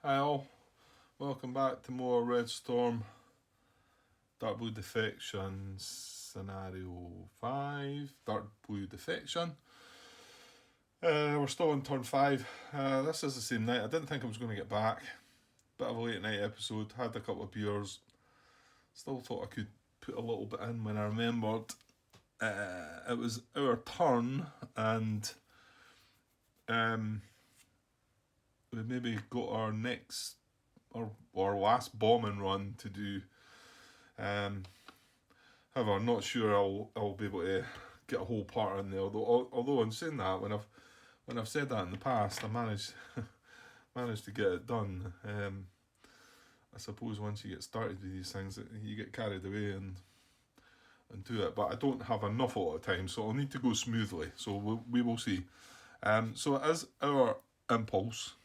Hi all, welcome back to more Red Storm Dark Blue Defection Scenario 5, Dark Blue Defection. We're still on turn 5. This is the same night. I didn't think I was going to get back. Bit of a late night episode, had a couple of beers. Still thought I could put a little bit in when I remembered. It was our turn and we maybe got our next or last bombing run to do. However, I'm not sure I'll be able to get a whole part in there. Although in saying that, when I've said that in the past, I managed to get it done. I suppose once you get started with these things, you get carried away and do it. But I don't have enough a lot of time, so I'll need to go smoothly. So we will see. So it is our impulse.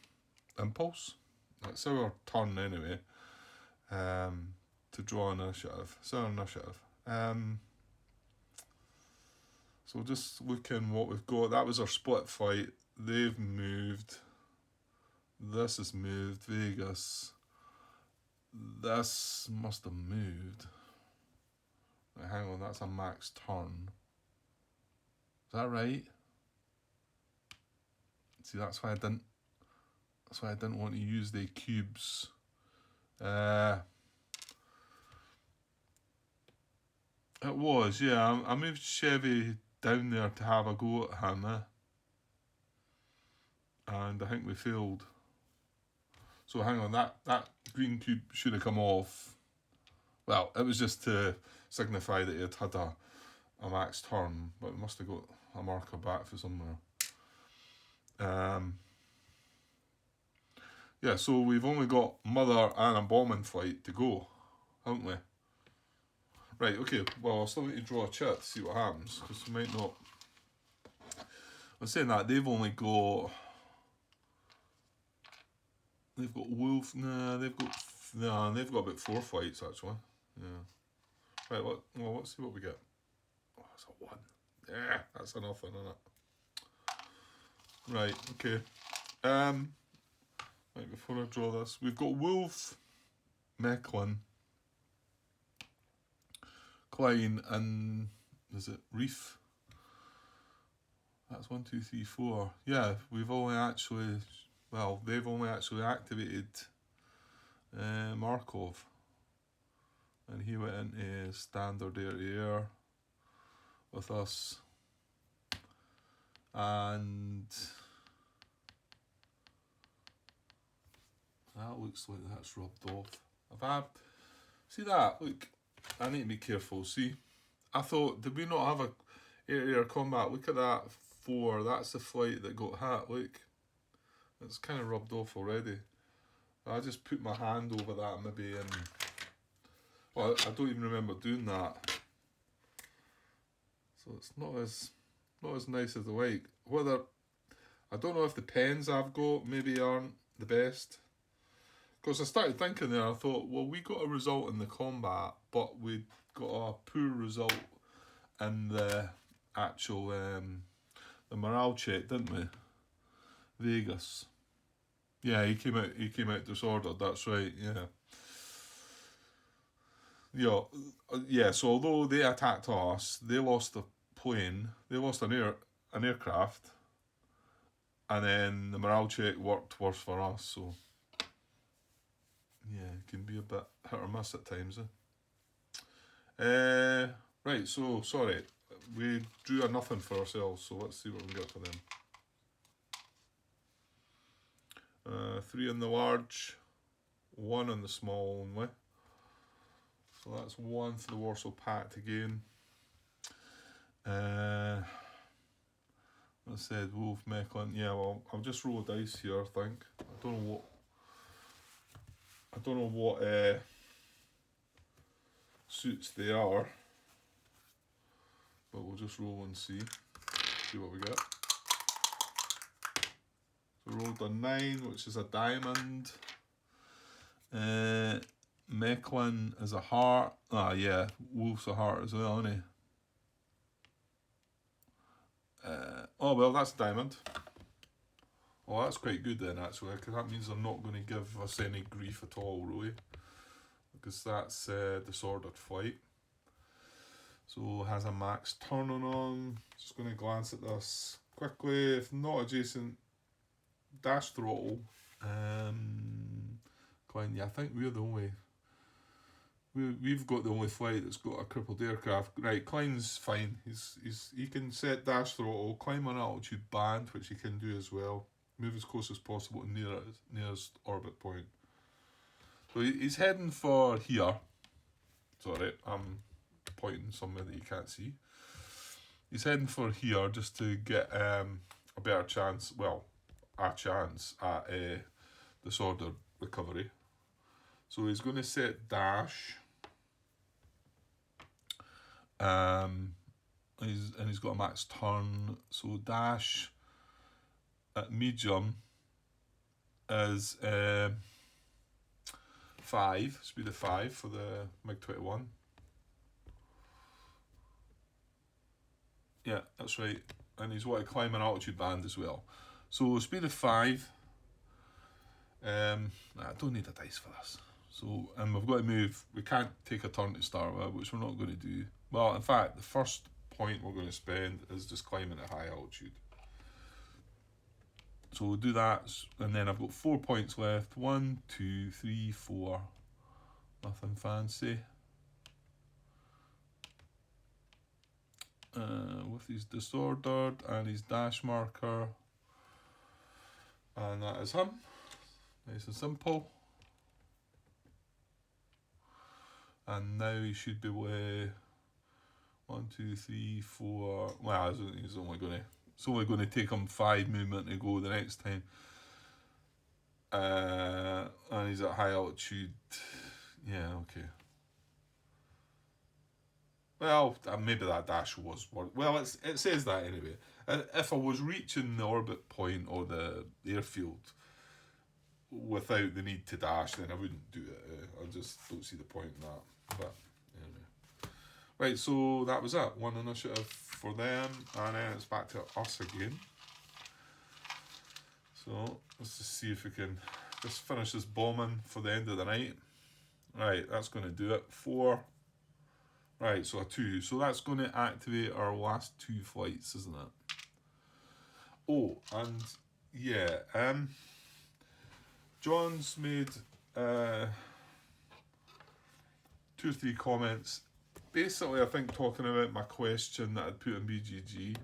It's our turn anyway. To draw initiative. So initiative. So just looking what we've got. That was our split fight. They've moved. This has moved. Vegas. This must have moved. Right, hang on, that's a max turn. Is that right? See, that's why I didn't want to use the cubes. It was, yeah. I moved Chevy down there to have a go at him, and I think we failed. So hang on, that green cube should have come off. Well, it was just to signify that it had a max turn, but it must have got a marker back for somewhere. Yeah, so we've only got Mother and a bombing flight to go, haven't we? Right, okay, well, I'll still need to draw a chart to see what happens, because we might not. I'm saying that, they've got Wolf, they've got about 4 flights, actually. Yeah. Right, let's see what we get. Oh, that's a 1. Yeah, that's enough, isn't it? Right, okay. Right, before I draw this, we've got Wolf, Mecklin, Klein, and is it Reef? That's 1, 2, 3, 4. Yeah, they've only actually activated Markov, and he went into standard air with us, and that looks like that's rubbed off. See that? Look, I need to be careful. See, I thought, did we not have a air-to-air combat? Look at that 4. That's the flight that got hit. Look, it's kind of rubbed off already. I just put my hand over that maybe, and well, I don't even remember doing that. So it's not as nice as I like. I don't know if the pens I've got maybe aren't the best. Because I started thinking there, I thought, well, we got a result in the combat, but we got a poor result in the actual the morale check, didn't we? Vegas. Yeah, he came out disordered. That's right. Yeah. So although they attacked us, they lost a plane. They lost an aircraft, and then the morale check worked worse for us. So yeah, it can be a bit hit or miss at times. Right. So sorry, we drew a nothing for ourselves. So let's see what we get for them. 3 on the large, 1 on the small only. So that's 1 for the Warsaw Pact again. I said Wolf, Mecklin. Yeah, well, I'll just roll a dice here, I think. I don't know what suits they are, but we'll just roll and see what we get. So rolled a 9, which is a diamond. Mecklin is a heart. Ah, yeah, Wolf's a heart as well, isn't he? Oh well, that's a diamond. Oh, that's quite good then, actually, because that means they're not going to give us any grief at all, really. Because that's disordered flight. So has a max turn on. Just going to glance at this quickly. If not adjacent, dash throttle. Klein, yeah, I think we're the only. We've got the only flight that's got a crippled aircraft. Right, Klein's fine. He can set dash throttle, climb on altitude band, which he can do as well. Move as close as possible to nearest orbit point. So he's heading for here. Sorry, I'm pointing somewhere that you can't see. He's heading for here just to get a better chance. Well, a chance at disordered recovery. So he's going to set dash. He's got a max turn. So dash at medium is 5, speed of 5 for the MiG-21. Yeah, that's right. And he's got to climb an altitude band as well. So speed of 5. I don't need a dice for this. So, and we've got to move. We can't take a turn to start with, which we're not going to do. Well, in fact, the first point we're going to spend is just climbing at high altitude. So we'll do that, and then I've got 4 points left. 1, 2, 3, 4. Nothing fancy. With his disordered and his dash marker. And that is him. Nice and simple. And now he should be way 1, 2, 3, 4. Well, it's only going to take him 5 movement to go the next time. And he's at high altitude. Yeah, okay. Well, maybe that dash was work. Well, it says that anyway. If I was reaching the orbit point or the airfield without the need to dash, then I wouldn't do it. I just don't see the point in that. But anyway. Right, so that was it. 1 initiative for them, and then it's back to us again. So let's just see if we can just finish this bombing for the end of the night. Right, that's going to do it. 4. Right, so a 2. So that's going to activate our last 2 flights, isn't it? Oh, and yeah, John's made 2 or 3 comments. Basically, I think talking about my question that I'd put in BGG.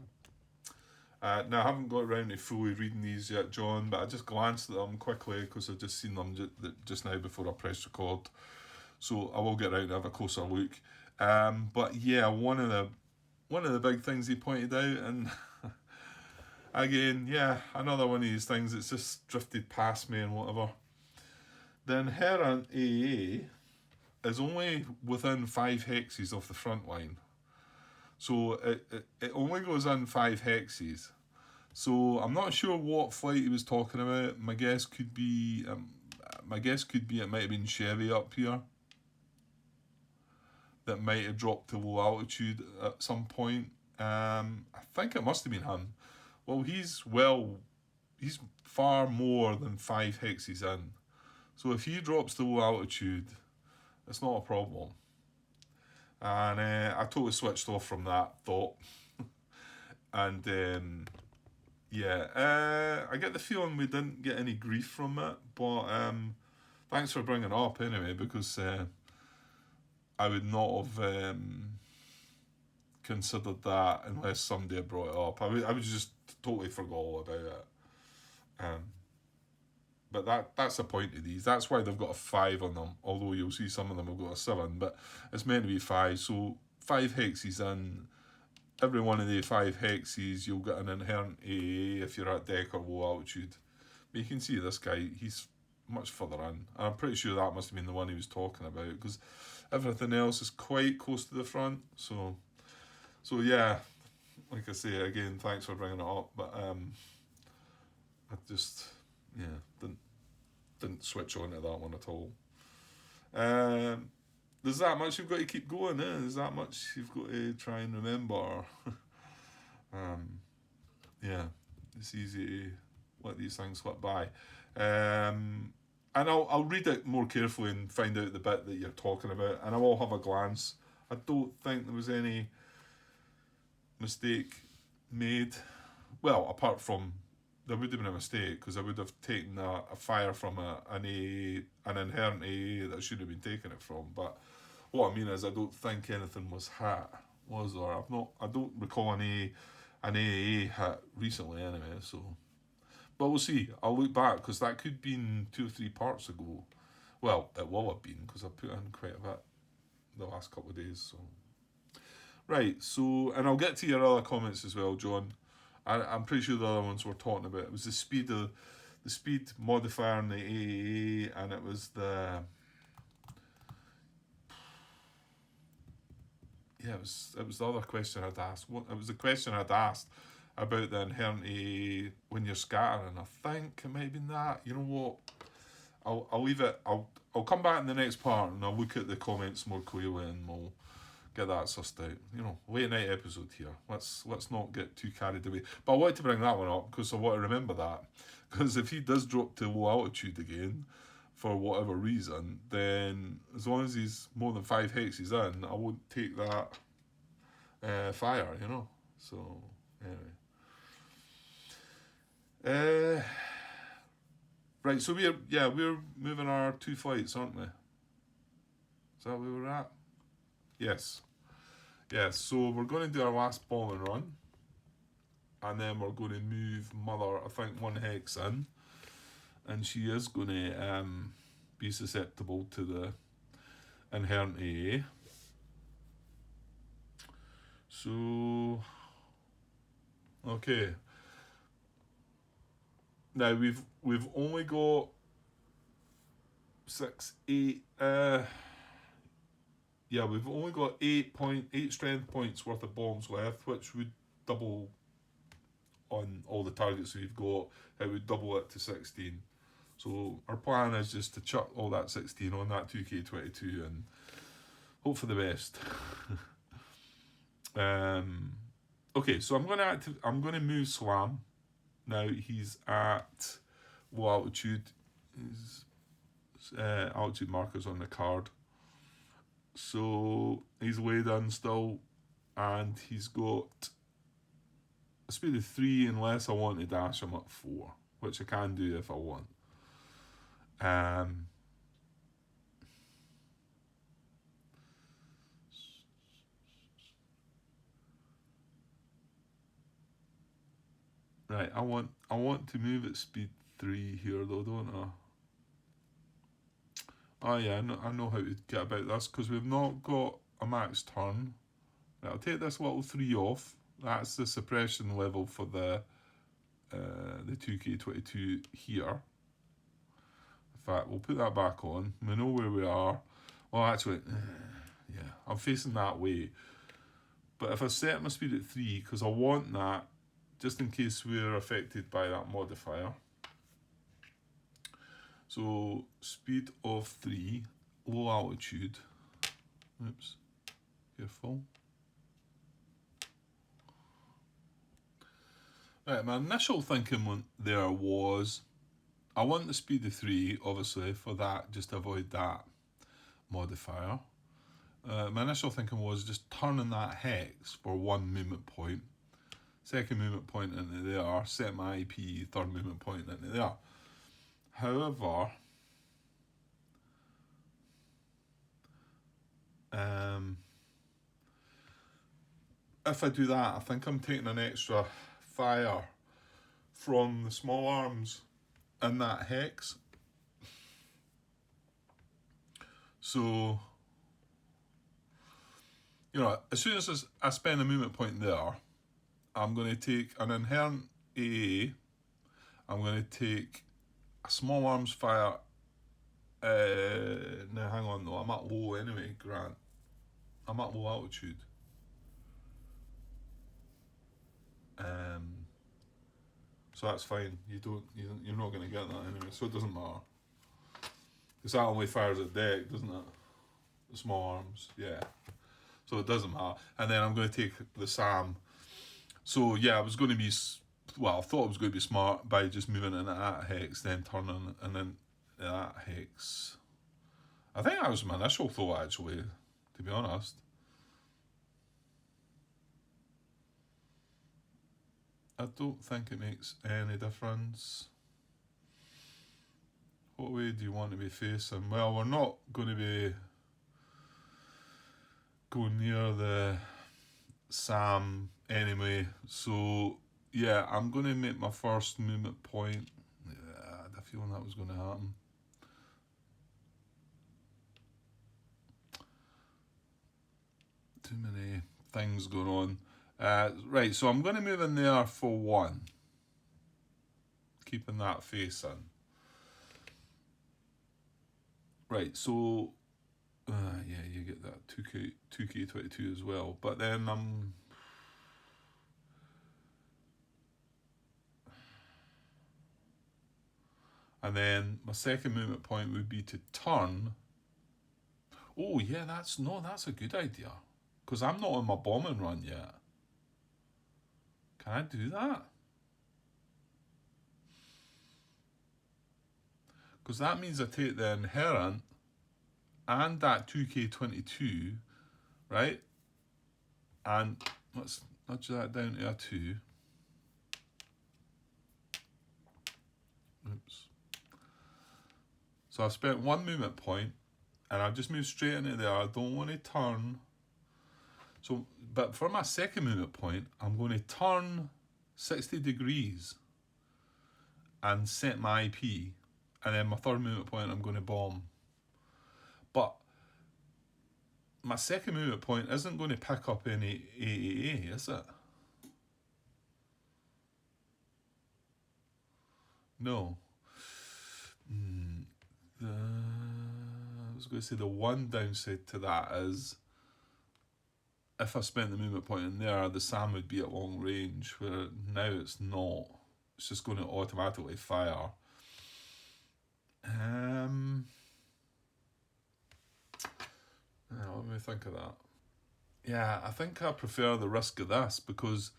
Now, I haven't got around to fully reading these yet, John, but I just glanced at them quickly because I've just seen them just now before I press record. So I will get around to have a closer look. But yeah, one of the big things he pointed out, and again, yeah, another one of these things that's just drifted past me and whatever. The inherent AA is only within 5 hexes of the front line. So it only goes in 5 hexes. So I'm not sure what flight he was talking about. My guess could be it might have been Chevy up here that might have dropped to low altitude at some point. I think it must have been him. Well, he's far more than 5 hexes in. So if he drops to low altitude, it's not a problem. And I totally switched off from that thought. And I get the feeling we didn't get any grief from it, but thanks for bringing it up anyway, because I would not have considered that unless somebody had brought it up. I would just totally forgot all about it. But that's the point of these. That's why they've got a 5 on them, although you'll see some of them have got a 7, but it's meant to be 5. So 5 hexes in. Every one of the 5 hexes, you'll get an inherent AA if you're at deck or low altitude. But you can see this guy, he's much further in. And I'm pretty sure that must have been the one he was talking about, because everything else is quite close to the front. So yeah, like I say, again, thanks for bringing it up. But I just, didn't switch on to that one at all. There's that much you've got to keep going, eh? There's that much you've got to try and remember. Yeah, it's easy let these things slip by. And I'll read it more carefully and find out the bit that you're talking about, and I will have a glance. I don't think there was any mistake made. Well, apart from there would have been a mistake because I would have taken a fire from an inherent AA that I should have been taking it from. But what I mean is, I don't think anything was hit, was there? I don't recall an AA hit recently anyway. So, but we'll see. I'll look back because that could have been 2 or 3 parts ago. Well, it will have been because I put in quite a bit the last couple of days. So, right. So, and I'll get to your other comments as well, John. I'm pretty sure the other ones we're talking about. It was the speed modifier in the AAA, and it was the it was the other question I'd asked. It was the question I'd asked about the inherent AA when you're scattering. I think it might have been that. You know what? I'll leave it. I'll come back in the next part and I'll look at the comments more clearly and we'll get that sussed out. You know, late night episode here. Let's not get too carried away. But I wanted to bring that one up because I want to remember that. Because if he does drop to low altitude again, for whatever reason, then as long as he's more than 5 hexes in, I won't take that fire, you know. So anyway. Right, so we're moving our 2 flights, aren't we? Is that where we're at? Yes. Yes, so we're going to do our last bombing run. And then we're going to move Mother, I think, 1 hex in. And she is going to be susceptible to the inherent AA. So, okay. Now we've only got 8. We've only got 8 strength points worth of bombs left, which would double on all the targets we've got. It would double it to 16. So our plan is just to chuck all that 16 on that 2K22 and hope for the best. Okay, so I'm gonna move Slam. Now he's at low altitude. His altitude markers on the card. So he's way in still, and he's got a speed of 3 unless I want to dash him at 4, which I can do if I want. Right, I want to move at speed 3 here though, don't I? Oh yeah, I know how to get about this because we've not got a max turn. Right, I'll take this little 3 off. That's the suppression level for the 2K22 here. In fact, we'll put that back on. We know where we are. Well, actually, yeah, I'm facing that way. But if I set my speed at 3, because I want that, just in case we're affected by that modifier. So, speed of 3, low altitude. Oops, careful. Right, my initial thinking there was, I want the speed of 3, obviously, for that, just to avoid that modifier. My initial thinking was just turning that hex for 1 movement point. Second movement point into there, set my IP, third movement point into there. However, if I do that, I think I'm taking an extra fire from the small arms in that hex. So, you know, as soon as I spend a movement point there, I'm going to take an inherent AA. I'm going to take a small arms fire. Now, hang on though. I'm at low anyway, Grant. I'm at low altitude. So that's fine. You're not going to get that anyway. So it doesn't matter. Because that only fires at deck, doesn't it? The small arms, yeah. So it doesn't matter. And then I'm going to take the SAM. So yeah, I was going to be well, I thought it was going to be smart by just moving into that hex, then turning, and then that hex. I think that was my initial thought, actually, to be honest. I don't think it makes any difference. What way do you want to be facing? Well, we're not going to be going near the Sam anyway, so yeah, I'm going to make my first movement point. Yeah, I had a feeling that was going to happen. Too many things going on. Right, so I'm going to move in there for 1. Keeping that facing. Right, so yeah, you get that 2K22 as well. But then and then my second movement point would be to turn. Oh yeah, that's a good idea. Because I'm not on my bombing run yet. Can I do that? Because that means I take the inherent and that 2K22, right? And let's nudge that down to a 2. Oops. So I've spent 1 movement point, and I've just moved straight into there. I don't want to turn. So, but for my second movement point, I'm going to turn 60 degrees and set my IP. And then my third movement point, I'm going to bomb. But my second movement point isn't going to pick up any AAA, is it? No. I was going to say the one downside to that is if I spent the movement point in there, the SAM would be at long range, where now it's not. It's just going to automatically fire. Let me think of that. Yeah, I think I prefer the risk of this because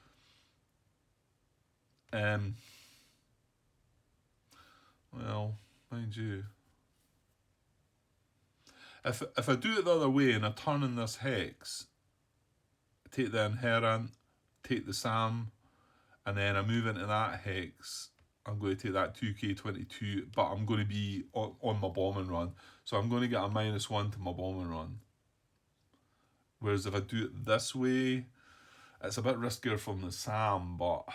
well, mind you, if I do it the other way and I turn in this hex, take the inherent, take the SAM, and then I move into that hex, I'm going to take that 2K22, but I'm going to be on my bombing run. So I'm going to get a -1 to my bombing run. Whereas if I do it this way, it's a bit riskier from the SAM, but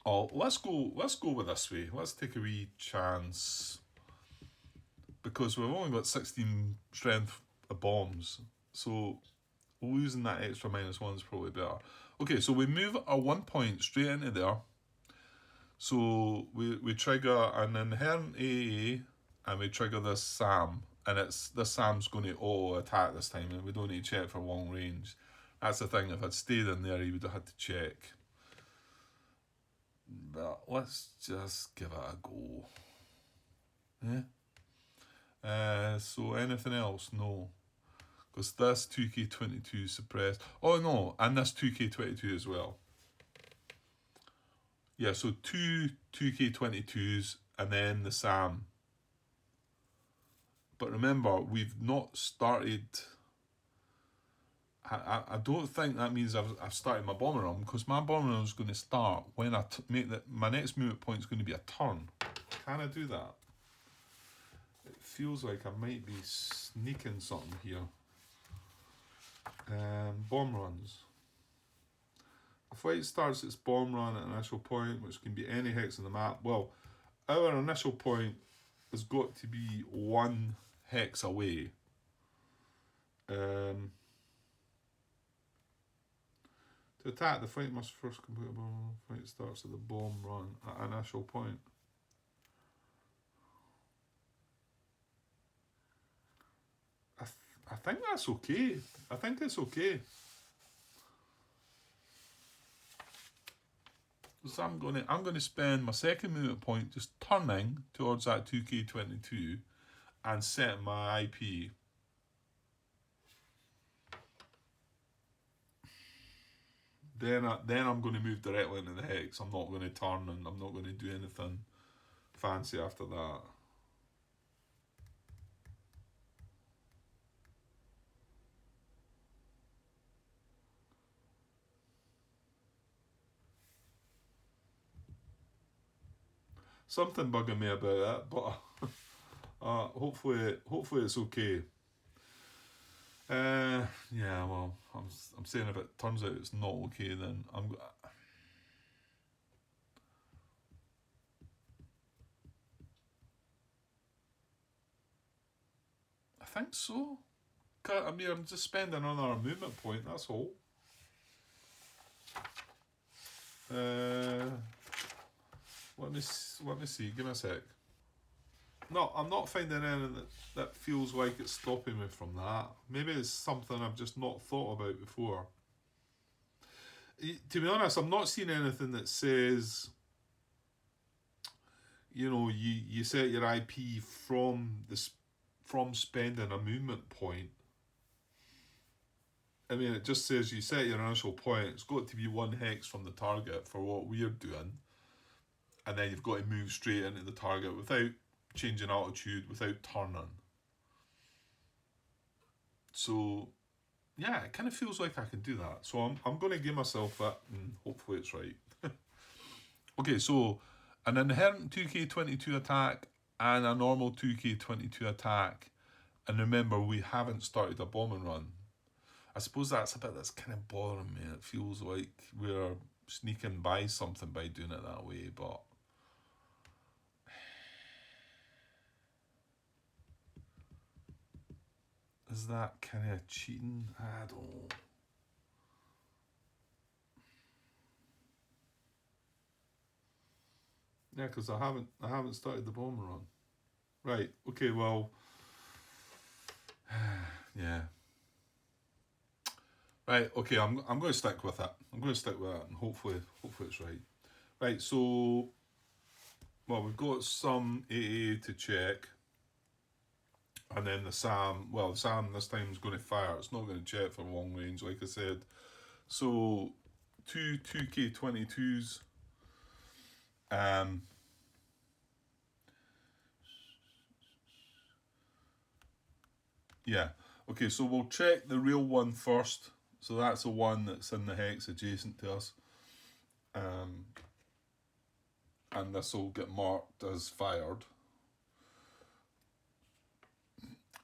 let's go with this way. Let's take a wee chance. Because we've only got 16 strength of bombs, so losing that extra -1 is probably better. Okay, so we move our 1 point straight into there. So we trigger an inherent AA and we trigger this SAM, and this SAM's going to auto attack this time, and we don't need to check for long range. That's the thing. If I'd stayed in there, he would have had to check. But let's just give it a go. Yeah. So anything else? No. Because this 2K22 suppressed. Oh no, and this 2K22 as well. Yeah, so 2K22s and then the SAM. But remember, we've not started. I don't think that means I've started my bomber run, because my bomber run is going to start when I make that. My next movement point is going to be a turn. Can I do that? It feels like I might be sneaking something here. Bomb runs. The flight starts its bomb run at an initial point, which can be any hex on the map. Well, our initial point has got to be 1 hex away. To attack, the flight must first complete a bomb. The flight starts at the bomb run at an initial point. I think that's okay. I think it's okay. So I'm going to spend my second movement point just turning towards that 2K22 and setting my IP. then I'm going to move directly into the hex. I'm not going to turn, and I'm not going to do anything fancy after that. Something bugging me about that, but hopefully it's okay. Yeah, well, I'm saying if it turns out it's not okay, then I think so. I mean, I'm just spending another movement point. That's all. Let me see. Give me a sec. No, I'm not finding anything that feels like it's stopping me from that. Maybe it's something I've just not thought about before. To be honest, I'm not seeing anything that says, you know, you set your IP from spending a movement point. I mean, it just says you set your initial point. It's got to be 1 hex from the target for what we're doing, and then you've got to move straight into the target without changing altitude, without turning. So, yeah, it kind of feels like I can do that. So I'm going to give myself that, and hopefully it's right. Okay, so an inherent 2K22 attack and a normal 2K22 attack. And remember, we haven't started a bombing run. I suppose that's a bit that's kind of bothering me. It feels like we're sneaking by something by doing it that way, but is that kind of cheating? I don't know. Yeah, because I haven't started the bombing run. Right. Okay. Well. Yeah. Right, okay, I'm going to stick with it. I'm going to stick with it, and hopefully it's right. Right, so, well, we've got some AA to check, and then the SAM this time is going to fire. It's not going to check for long range, like I said. So, two 2K22s. Yeah, okay, so we'll check the real one first. So that's the one that's in the hex adjacent to us. And this will get marked as fired.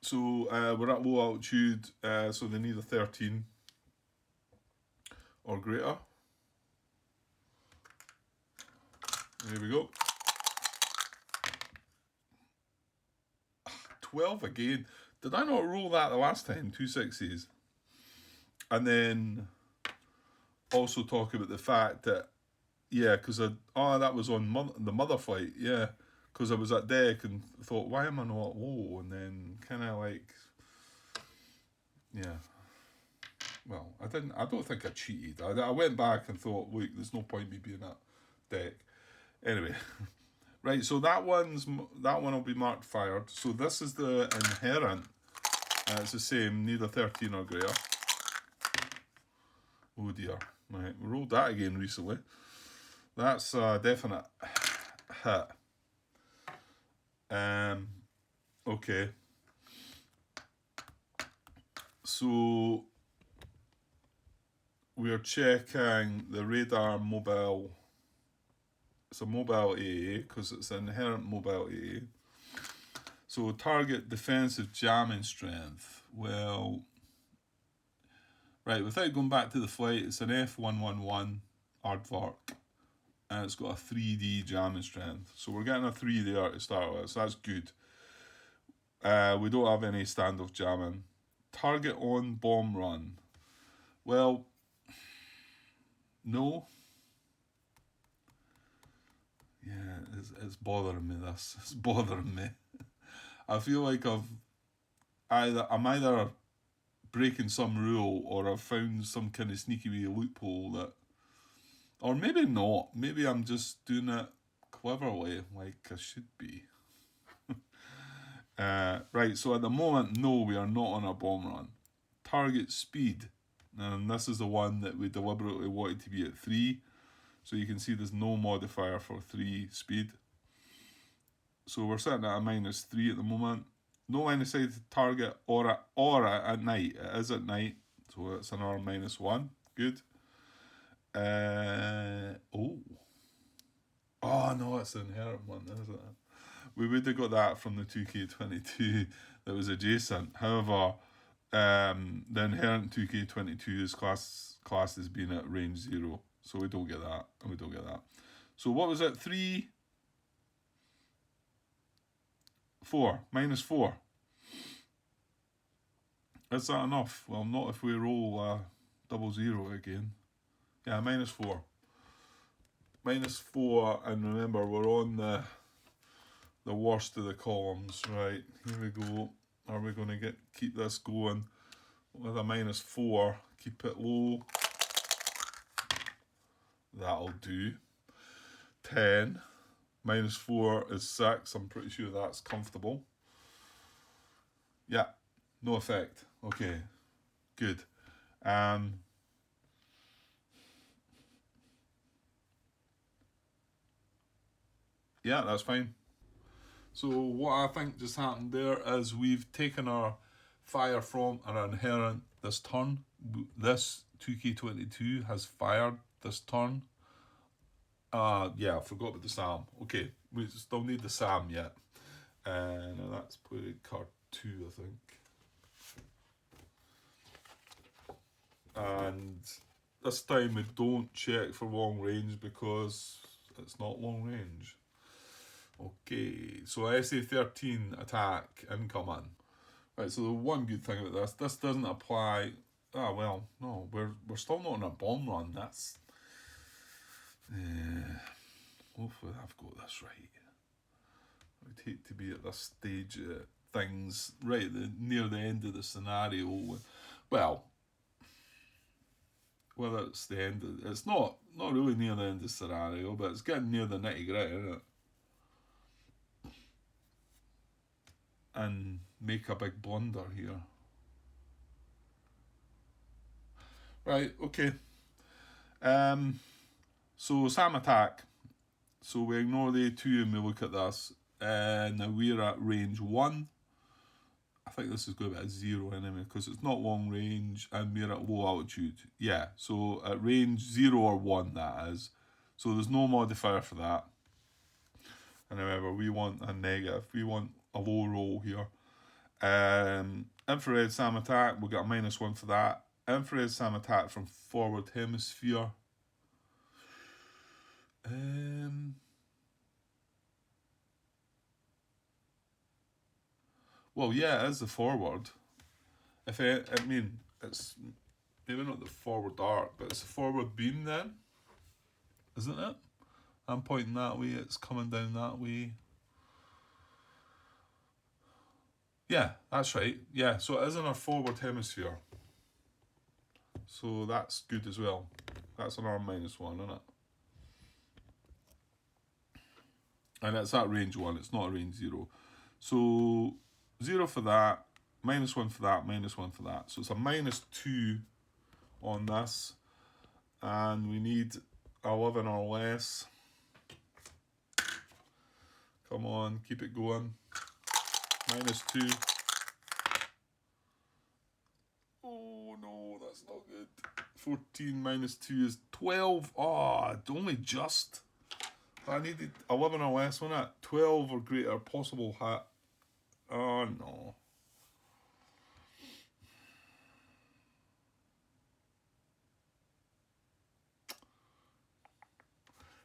So we're at low altitude, so they need a 13 or greater. There we go. 12 again. Did I not roll that the last time? 2 6s. And then also talk about the fact that, yeah, because that was on the mother flight, yeah. Because I was at deck and thought, why am I not low? And then kind of like, yeah. Well, I don't think I cheated. I went back and thought, look, there's no point me being at deck. Anyway, right, so that one will be marked fired. So this is the inherent. It's the same, need a 13 or greater. Oh dear. Right, we rolled that again recently. That's a definite hit. Okay. So we are checking the radar mobile. It's a mobile AA because it's an inherent mobile AA. So target defensive jamming strength. Well, right, without going back to the flight, it's an F111 aardvark. And it's got a 3D jamming strength. So we're getting a 3 there to start with, so that's good. We don't have any standoff jamming. Target on bomb run. Well, no. Yeah, it's bothering me, this. It's bothering me. I feel like I'm either breaking some rule or I've found some kind of sneaky wee loophole that, or maybe not. Maybe I'm just doing it cleverly, like I should be. Right, so at the moment, no, we are not on a bomb run. Target speed. And this is the one that we deliberately wanted to be at 3. So you can see there's no modifier for 3 speed. So we're sitting at a -3 at the moment. No line of sight to target or at night. It is at night, so it's another -1. Good. Oh no, it's the inherent one, isn't it? We would have got that from the 2K22 that was adjacent. However, the inherent 2K22 is classed as being at range 0, so we don't get that, and we don't get that. So what was it? 3, 4, -4. Is that enough? Well, not if we roll 00 again. Yeah, -4. -4, and remember we're on the worst of the columns. Right, here we go. Are we going to keep this going with a -4? Keep it low. That'll do. 10. -4 is 6. I'm pretty sure that's comfortable. Yeah, no effect. Okay, good. Yeah, that's fine. So what I think just happened there is we've taken our fire from our inherent this turn. This 2K22 has fired this turn. Yeah, I forgot about the SAM. Okay, we still need the SAM yet. And that's probably card 2, I think. And this time we don't check for long range because it's not long range. Okay, so SA13 attack incoming. Right, so the one good thing about this doesn't apply. Well, no, we're still not on a bomb run. That's hopefully I've got this right. I would hate to be at this stage of things right near the end of the scenario. Well, whether it's the end of it's not really near the end of the scenario, but it's getting near the nitty-gritty, isn't it? And make a big blunder here. Right, okay. So SAM attack. So we ignore the A2 and we look at this. Now we're at range 1. I think this is going to be at 0 anyway, because it's not long range and we're at low altitude. Yeah, so at range 0 or 1, that is. So there's no modifier for that. And remember, we want a negative. We want a low roll here. Infrared SAM attack, we'll get a -1 for that. Infrared SAM attack from forward hemisphere. Well, yeah, it is the forward. I mean, it's maybe not the forward arc, but it's the forward beam then, isn't it? I'm pointing that way, it's coming down that way. Yeah, that's right. Yeah, so it is in our forward hemisphere. So that's good as well. That's an arm -1, isn't it? And it's at range 1, it's not a range 0. So 0 for that, -1 for that, -1 for that. So it's a -2 on this. And we need 11 or less. Come on, keep it going. -2. Oh no, that's not good. 14 -2 is 12. Oh, only just. I needed 11 or less, wasn't it? 12 or greater possible hat. Oh no.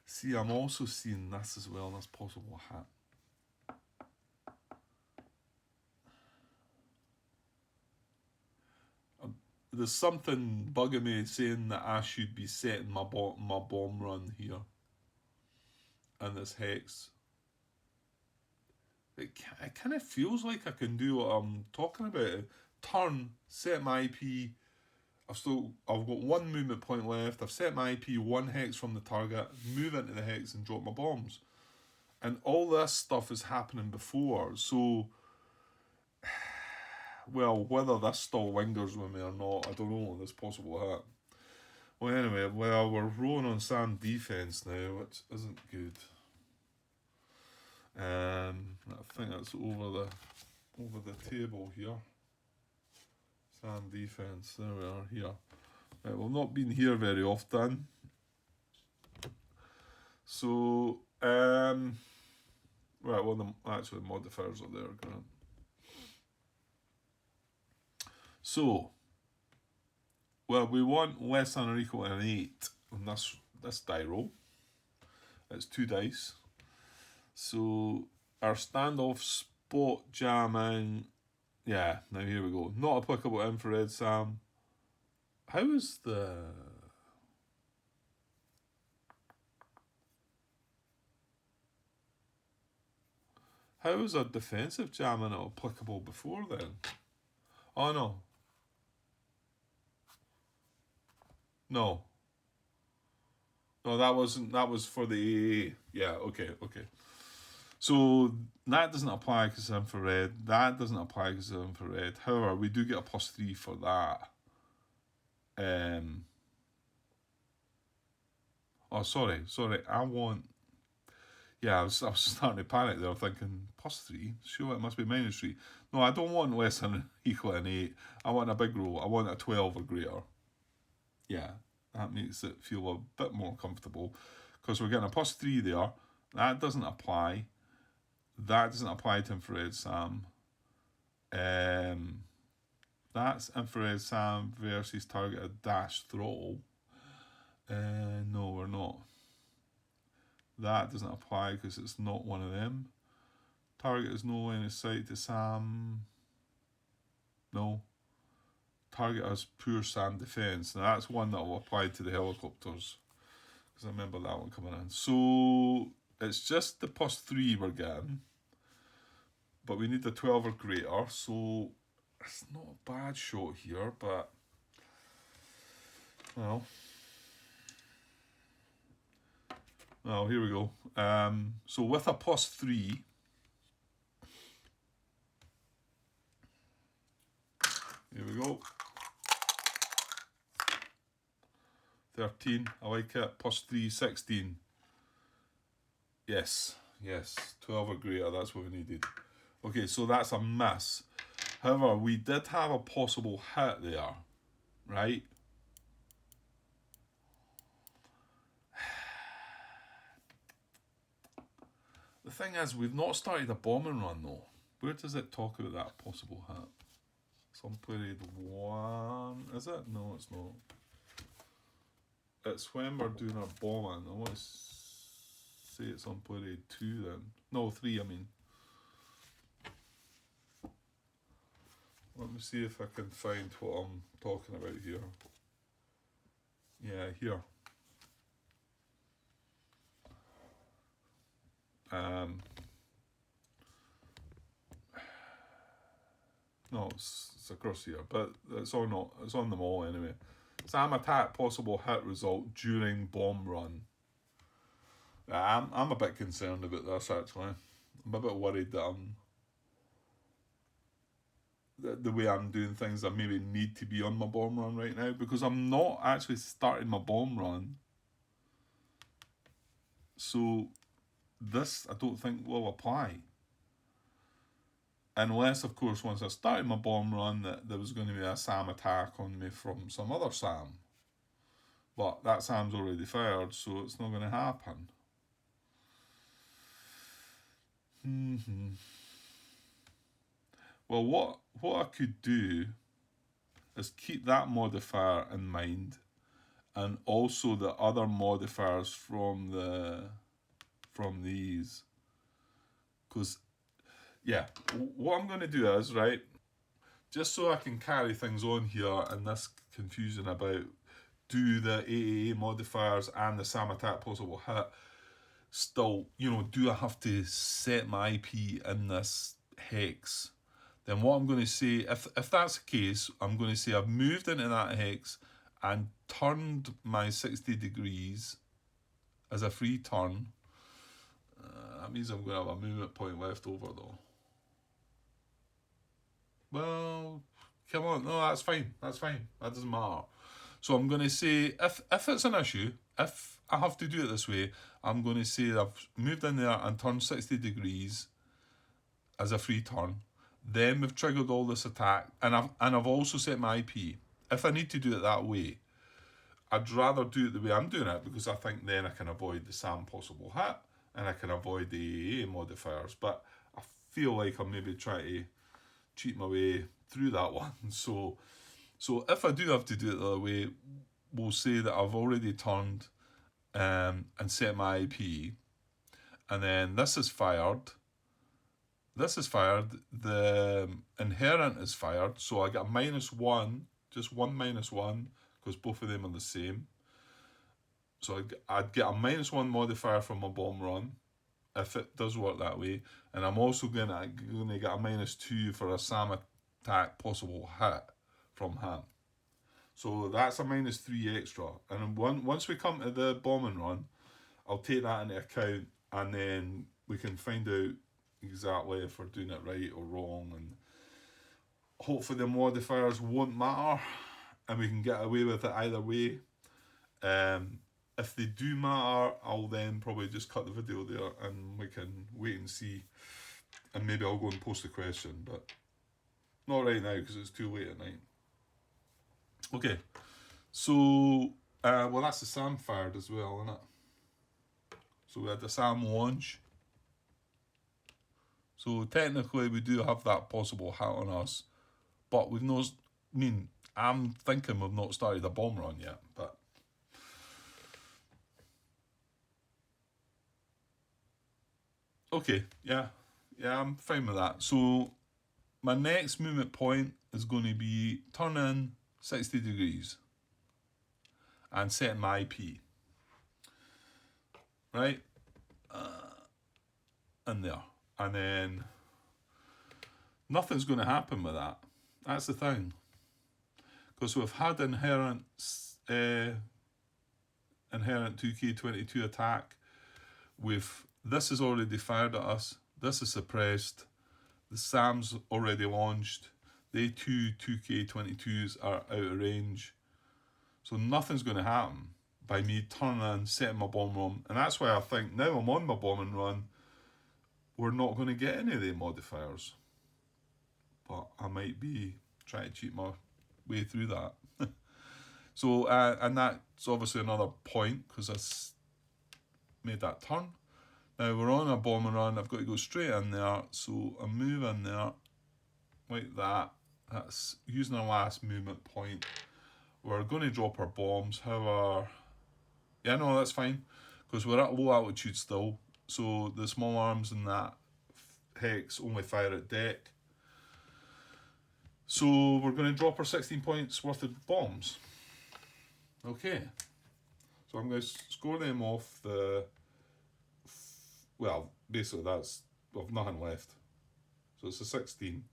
See, I'm also seeing this as well as possible hat. There's something bugging me saying that I should be setting my bomb run here. And this hex. It kind of feels like I can do what I'm talking about. Turn, set my IP. I've got 1 movement point left. I've set my IP 1 hex from the target, move into the hex and drop my bombs. And all this stuff is happening before. So well, whether this still lingers with me or not, I don't know. This possible hit. Well, anyway, well, we're rolling on Sam defense now, which isn't good. I think that's over the table here. Sam defense. There we are here. Right, we've not been here very often. So, right, well, the modifiers are there, Grant. So, well, we want less than or equal to an 8 on this die roll. It's 2 dice. So, our standoff spot jamming, yeah, now here we go. Not applicable to infrared, Sam. How is the... How is a defensive jamming not applicable before then? Oh, no. No. No, that wasn't. That was for the AA. Yeah, okay. So that doesn't apply because it's infrared. That doesn't apply because it's infrared. However, we do get a +3 for that. Oh, sorry. I want... Yeah, I was starting to panic there, thinking, +3? Sure, it must be -3. No, I don't want less than or equal to an 8. I want a big roll. I want a 12 or greater. Yeah, that makes it feel a bit more comfortable because we're getting a +3 there. That doesn't apply. That doesn't apply to infrared Sam. That's infrared Sam versus targeted dash throttle. No, we're not. That doesn't apply because it's not one of them. Target is no line of sight to Sam. No. Target has poor Sam defense. Now that's one that will apply to the helicopters because I remember that one coming in. So it's just the +3 we're getting, but we need a 12 or greater. So it's not a bad shot here, but well, here we go. So with a +3, here we go. 13, I like it. +3, 16. Yes, 12 or greater, that's what we needed. Okay, so that's a miss. However, we did have a possible hit there, right? The thing is, we've not started a bombing run though. Where does it talk about that possible hit? Some period 1, is it? No, it's not. It's when we're doing our bombing. I want to say it's on period 2 then. No, 3 I mean. Let me see if I can find what I'm talking about here. Yeah, here. No, it's across here, but it's on them all anyway. Sam attack possible hit result during bomb run. I'm a bit concerned about this actually. I'm a bit worried that the way I'm doing things, I maybe need to be on my bomb run right now because I'm not actually starting my bomb run. So this I don't think will apply. Unless, of course, once I started my bomb run, that there was going to be a SAM attack on me from some other SAM. But that SAM's already fired, so it's not going to happen. Well, what I could do is keep that modifier in mind, and also the other modifiers from these, because yeah, what I'm going to do is, right, just so I can carry things on here and this confusion about do the AAA modifiers and the SAM attack possible hit still, do I have to set my IP in this hex? Then what I'm going to say, if that's the case, I'm going to say I've moved into that hex and turned my 60 degrees as a free turn. That means I'm going to have a movement point left over though. Well, come on. No, that's fine. That's fine. That doesn't matter. So I'm going to say, if it's an issue, if I have to do it this way, I'm going to say I've moved in there and turned 60 degrees as a free turn. Then we've triggered all this attack, and I've also set my IP. If I need to do it that way, I'd rather do it the way I'm doing it, because I think then I can avoid the SAM possible hit and I can avoid the AA modifiers. But I feel like I'm maybe trying to cheat my way through that one. So if I do have to do it the other way, we'll say that I've already turned and set my IP, and then this is fired. This is fired. The inherent is fired, so I get a -1, just one -1, because both of them are the same. So I'd get a -1 modifier from my bomb run, if it does work that way, and I'm also gonna get a -2 for a SAM attack possible hit from him. So that's a -3 extra, and once we come to the bombing run, I'll take that into account, and then we can find out exactly if we're doing it right or wrong, and hopefully the modifiers won't matter, and we can get away with it either way. If they do matter, I'll then probably just cut the video there and we can wait and see, and maybe I'll go and post a question, but not right now because it's too late at night. Okay, so well, that's the SAM fired as well, isn't it? So we had the SAM launch. So technically we do have that possible hit on us, but we've not, I'm thinking we've not started a bomb run yet, but okay, yeah, I'm fine with that. So my next movement point is going to be turning 60 degrees and setting my IP, right? In there. And then nothing's going to happen with that. That's the thing. Because we've had inherent 2K22 attack. This is already fired at us. This is suppressed. The SAM's already launched. They 2K22s are out of range. So nothing's going to happen by me turning and setting my bomb run. And that's why I think now I'm on my bombing run, we're not going to get any of the modifiers. But I might be trying to cheat my way through that. So, and that's obviously another point, because I made that turn. Now we're on a bombing run, I've got to go straight in there, so I move in there like that. That's using our last movement point. We're going to drop our bombs, however, yeah, no, that's fine, because we're at low altitude still, so the small arms and that hex only fire at deck. So we're going to drop our 16 points worth of bombs. Okay, so I'm going to score them off the, well, basically that's, I've nothing left. So it's a 16.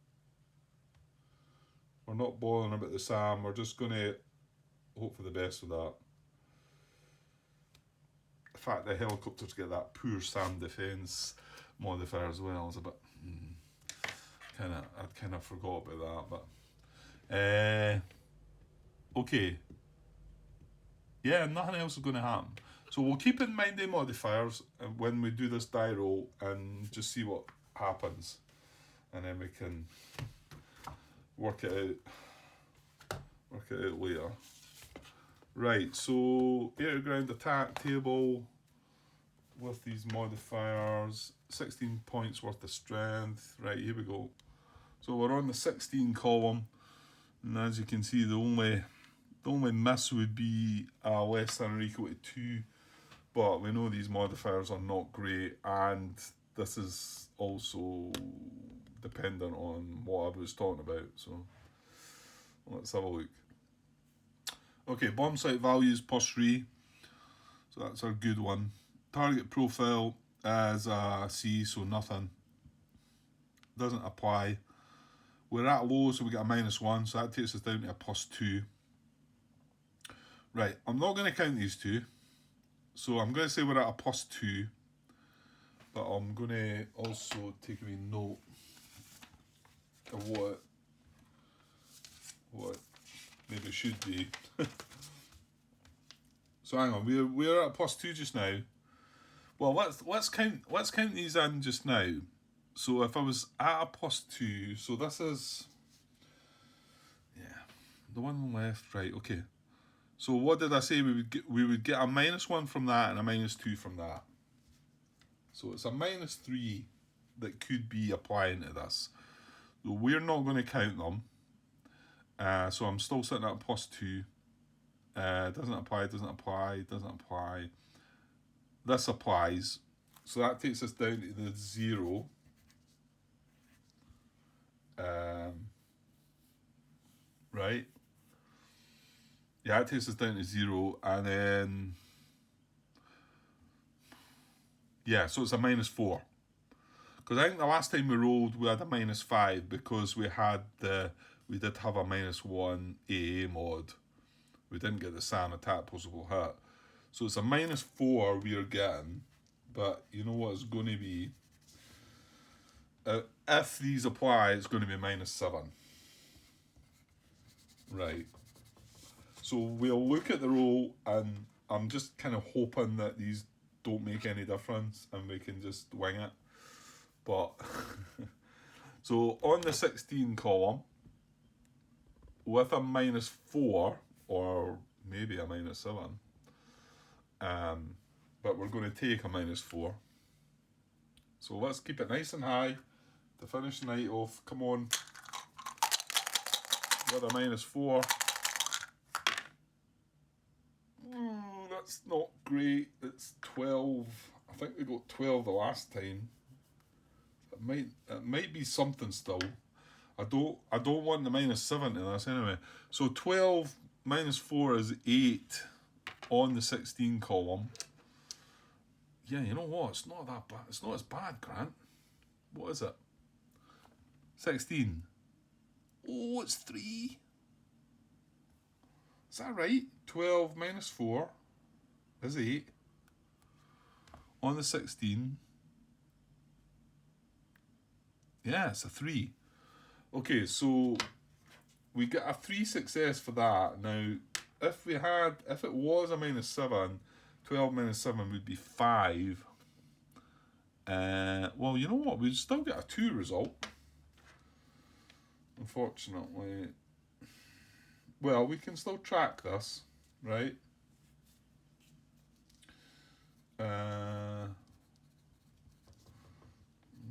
We're not bothering about the SAM, we're just going to hope for the best with that. The fact the helicopters get that poor SAM defense modifier as well is a bit, I'd kind of forgot about that, but okay. Yeah, nothing else is going to happen. So we'll keep in mind the modifiers when we do this die roll and just see what happens, and then we can work it out later. Right, so air to ground attack table with these modifiers, 16 points worth of strength. Right, here we go. So we're on the 16 column, and as you can see, the only miss would be less than or equal to 2, but we know these modifiers are not great, and this is also dependent on what I was talking about, so let's have a look. Okay, bomb sight values +3, so that's our good one. Target profile as a C, so nothing. Doesn't apply. We're at low, so we get a -1, so that takes us down to a +2. Right, I'm not going to count these two, so I'm going to say we're at a +2, but I'm going to also take a wee note of what what maybe should be. So hang on, we're at +2 just now. Well, let's count these in just now. So if I was at a +2, so this is, yeah, the one left, right? Okay. So what did I say we would get? We would get a -1 from that and a -2 from that. So it's a -3 that could be applying to this. So we're not going to count them. So I'm still sitting at +2. Doesn't apply, doesn't apply, doesn't apply. This applies. So that takes us down to the 0. Right? Yeah, it takes us down to 0. And then, yeah, so it's a -4. Because I think the last time we rolled, we had a -5 because we did have a -1 AA mod. We didn't get the SAN attack possible hit. So it's a -4 we are getting. But you know what it's going to be? If these apply, it's going to be -7. Right. So we'll look at the roll, and I'm just kind of hoping that these don't make any difference and we can just wing it. But so on the 16 column, with a -4 or maybe a -7, but we're going to take a -4. So let's keep it nice and high to finish the night off. Come on, with a -4. That's not great. It's 12. I think we got 12 the last time. It might be something still. I don't want the -7 to this anyway. So 12 -4 is 8 on the 16 column. Yeah, you know what? It's not that bad. It's not as bad, Grant. What is it? 16. Oh, it's 3. Is that right? 12 -4 is 8 on the 16. Yeah, it's a 3. Okay, so we get a 3 success for that. Now, if it was a -7, 12 -7 would be 5. Well, you know what? We'd still get a 2 result. Unfortunately. Well, we can still track this, right?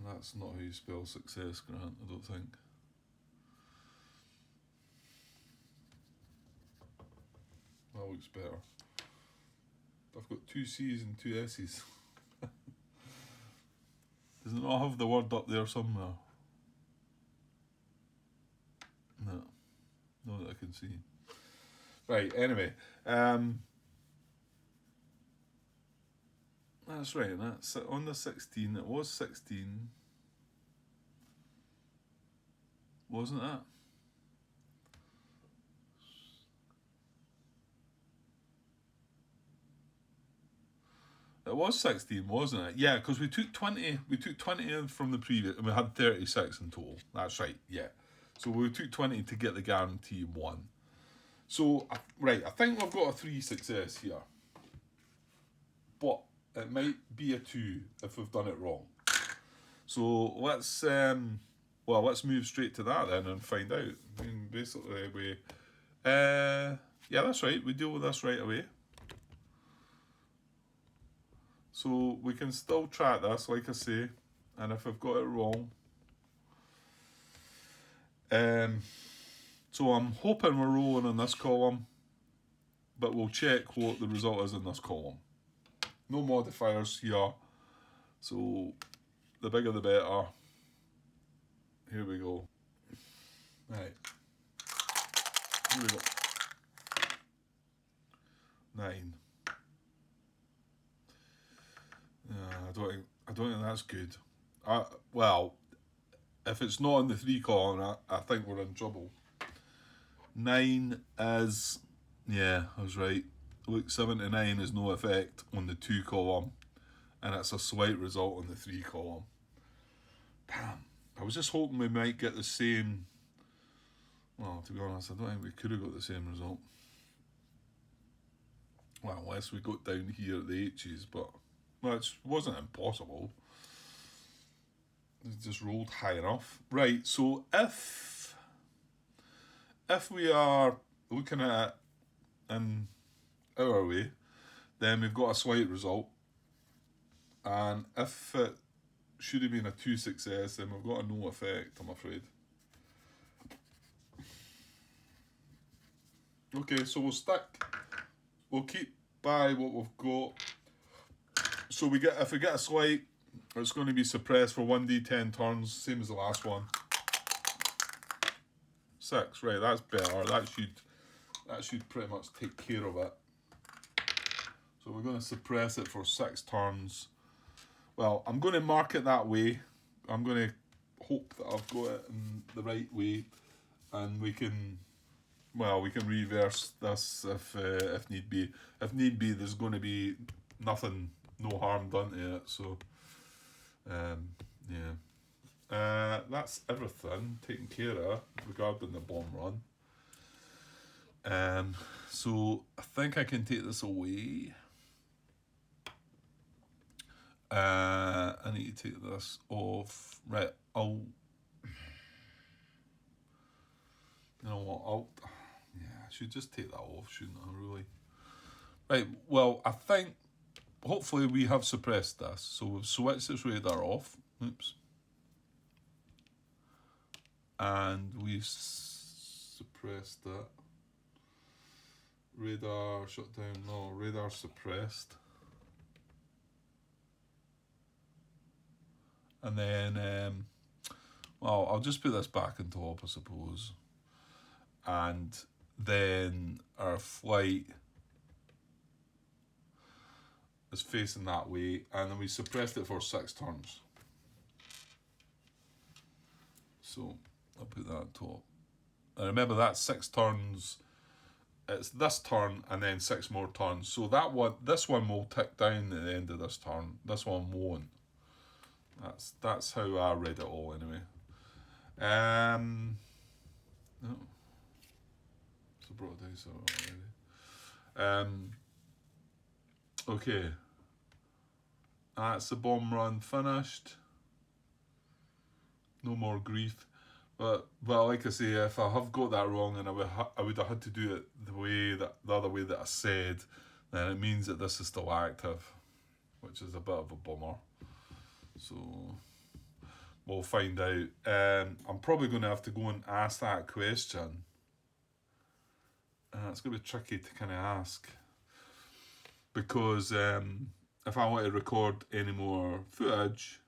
That's not how you spell success, Grant, I don't think. That looks better. I've got 2 C's and 2 S's. Does it not have the word up there somewhere? No. Not that I can see. Right, anyway. That's right, that's on the 16. It was 16. Wasn't it? It was 16, wasn't it? Yeah, because we took 20 in from the previous, and we had 36 in total. That's right, yeah. So we took 20 to get the guarantee 1. So, right, I think we've got a 3 success here. But it might be a 2 if we've done it wrong. So let's move straight to that then and find out. I mean, basically yeah, that's right. We deal with this right away. So we can still track this, like I say, and if I've got it wrong. So I'm hoping we're rolling in this column, but we'll check what the result is in this column. No modifiers here, so the bigger the better. Here we go. Right. Here we go. 9. I don't think that's good. Well, if it's not in the 3 column, I think we're in trouble. 9 is, yeah, I was right. Look, 7 to 9 is no effect on the 2 column, and it's a slight result on the 3 column. Damn, I was just hoping we might get the same Well, to be honest, I don't think we could have got the same result. Well, unless we got down here at the H's, but well, it wasn't impossible. It just rolled high enough. Right, so if we are looking at it in our way, then we've got a slight result. And if it should have been a 2 success, then we've got a no effect, I'm afraid. Okay, so we'll keep by what we've got. So if we get a slight, it's going to be suppressed for 1d10 turns, same as the last one. 6, right, that's better. That should pretty much take care of it. So we're going to suppress it for 6 turns. Well, I'm going to mark it that way. I'm going to hope that I've got it in the right way, and we can reverse this if need be. If need be, there's going to be no harm done to it. So, yeah. That's everything taken care of regarding the bomb run. So I think I can take this away. I need to take this off. Right, I should just take that off, shouldn't I, really? Right, well, I think, hopefully we have suppressed this. So we've switched this radar off. Oops. And we've suppressed that. Radar shut down. No, radar suppressed. And then, well, I'll just put this back on top, I suppose. And then our flight is facing that way, and then we suppressed it for 6 turns. So I'll put that on top. And remember, that's 6 turns. It's this turn and then 6 more turns. So this one will tick down at the end of this turn. This one won't. That's how I read it all anyway. No. So brought it down so already. Okay. That's the bomb run finished. No more grief. But like I say, if I have got that wrong and I would have had to do it the other way that I said, then it means that this is still active, which is a bit of a bummer. So we'll find out. I'm probably going to have to go and ask that question. It's going to be tricky to kind of ask, because if I want to record any more footage,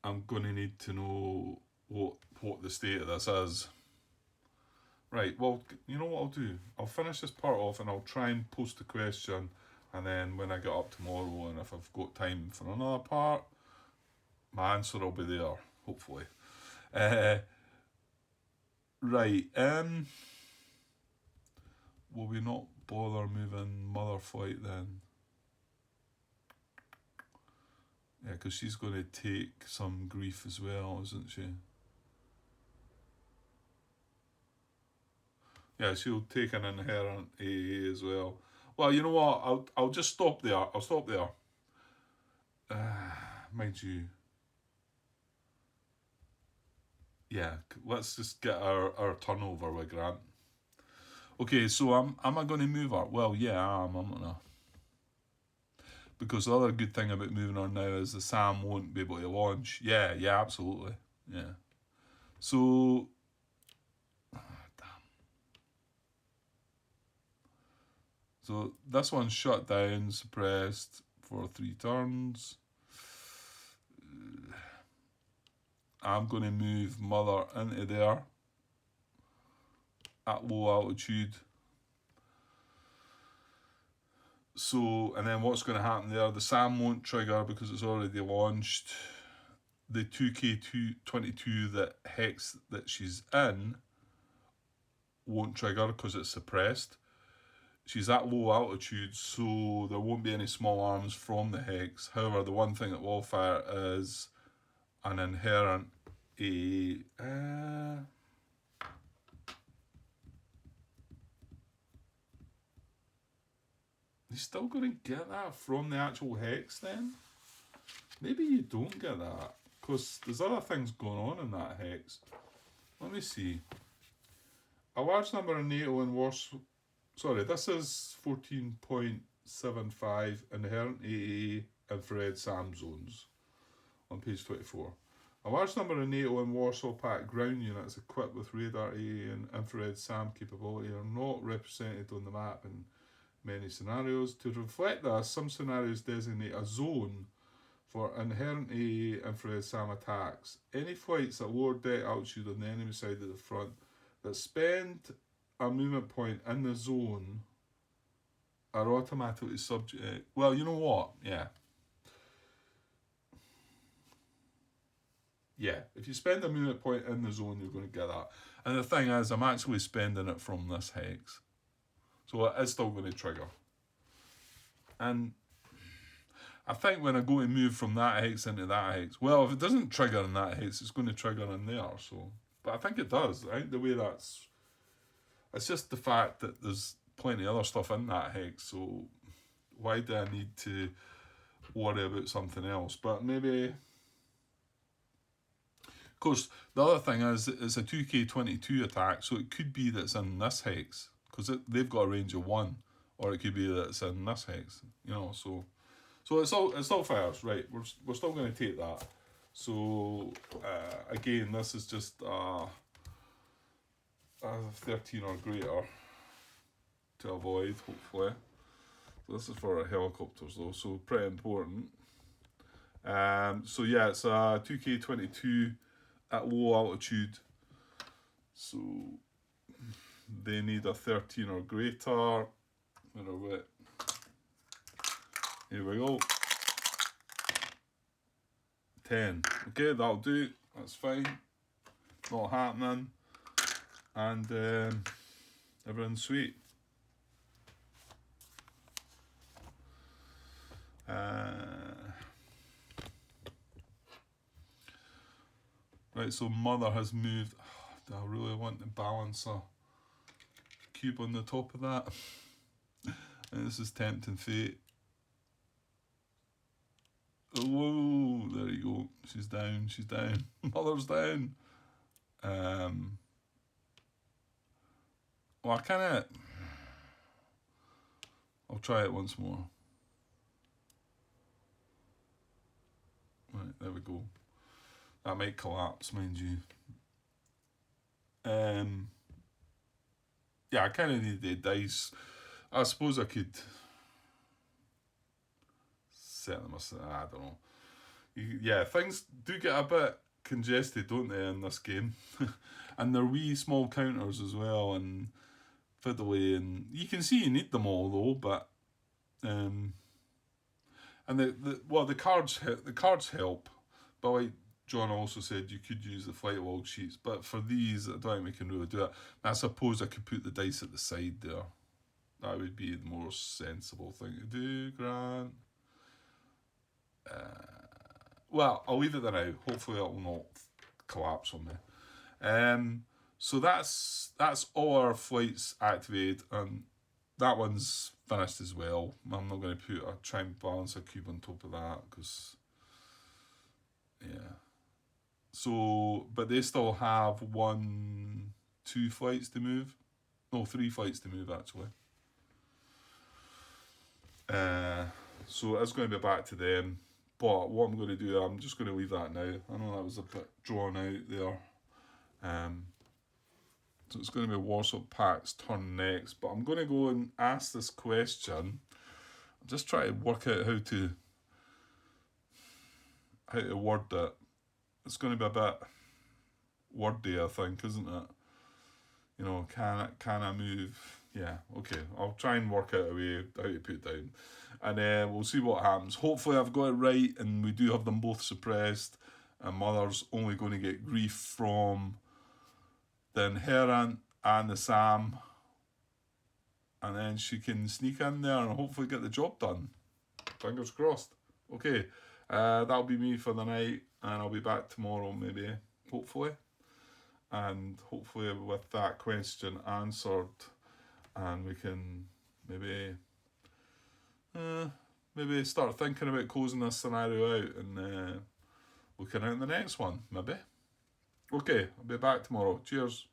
I'm going to need to know what the state of this is. Right, well, you know what I'll do? I'll finish this part off and I'll try and post the question, and then when I get up tomorrow and if I've got time for another part, my answer will be there, hopefully. Right, will we not bother moving Mother Flight then? Yeah, because she's going to take some grief as well, isn't she? Yeah, she'll take an inherent AA as well. Well, you know what? I'll just stop there. I'll stop there. Mind you. Yeah, let's just get our turnover with Grant. Okay, so am I going to move her? Well, yeah, I'm gonna. Because the other good thing about moving her now is the SAM won't be able to launch. Yeah, absolutely. Yeah. So, damn. So this one's shut down, suppressed for 3 turns. I'm going to move Mother into there at low altitude. So, and then what's going to happen there? The SAM won't trigger because it's already launched. The 2K22 that hex that she's in won't trigger because it's suppressed. She's at low altitude, so there won't be any small arms from the hex. However, the one thing that will fire is an inherent You still going to get that from the actual hex then? Maybe you don't get that, because there's other things going on in that hex. Let me see. A large number of NATO and Warsaw... Sorry, this is 14.75 inherent AA infrared SAM zones on page 24. A large number of NATO and Warsaw Pact ground units equipped with radar AA and infrared SAM capability are not represented on the map in many scenarios. To reflect this, some scenarios designate a zone for inherent AA infrared SAM attacks. Any flights at lower deck altitude on the enemy side of the front that spend a movement point in the zone are automatically subject... Well, you know what? Yeah, if you spend a movement point in the zone, you're going to get that. And the thing is, I'm actually spending it from this hex, so it is still going to trigger. And I think when I go to move from that hex into that hex, well, if it doesn't trigger in that hex, it's going to trigger in there. So, but I think it does. I think the way that's... It's just the fact that there's plenty of other stuff in that hex, so why do I need to worry about something else? But maybe... Of course, the other thing is it's a 2K22 attack, so it could be that it's in this hex, because they've got a range of 1, or it could be that it's in this hex, you know, so it's all fires, right? We're still going to take that. So again, this is just 13 or greater to avoid, hopefully. So this is for our helicopters though, so pretty important. So yeah, it's a 2K22 at low altitude, so they need a 13 or greater. Where are we? Here we go. 10. Okay, that'll do. That's fine. Not happening. And everything's sweet. Right, so mother has moved. Do I really want to balance a cube on the top of that? And this is tempting fate. Oh, there you go. She's down. Mother's down. Well, I kind of... I'll try it once more. Right, there we go. That might collapse, mind you. Yeah, I kind of need the dice. I suppose I could set them aside. I don't know. Yeah, things do get a bit congested, don't they, in this game? And they're wee small counters as well, and fiddly, and you can see you need them all though. But and the cards help. But like John also said, you could use the flight log sheets, but for these, I don't think we can really do it. I suppose I could put the dice at the side there. That would be the more sensible thing to do, Grant. Well, I'll leave it there now. Hopefully it will not collapse on me. So that's all our flights activated, and that one's finished as well. I'm not going to try and balance a cube on top of that, because, yeah. So, but they still have 2 flights to move. No, 3 flights to move, actually. So it's going to be back to them. But what I'm going to do, I'm just going to leave that now. I know that was a bit drawn out there. So it's going to be Warsaw Pact's turn next. But I'm going to go and ask this question. I'm just trying to work out how to word it. It's going to be a bit wordy, I think, isn't it? You know, can I move? Yeah, okay. I'll try and work out a way how to put it down. And we'll see what happens. Hopefully I've got it right and we do have them both suppressed. And Mother's only going to get grief from the Inherent and the SAM. And then she can sneak in there and hopefully get the job done. Fingers crossed. Okay, that'll be me for the night. And I'll be back tomorrow maybe, hopefully. And hopefully with that question answered, and we can maybe maybe start thinking about closing this scenario out and looking at the next one, maybe. Okay, I'll be back tomorrow. Cheers.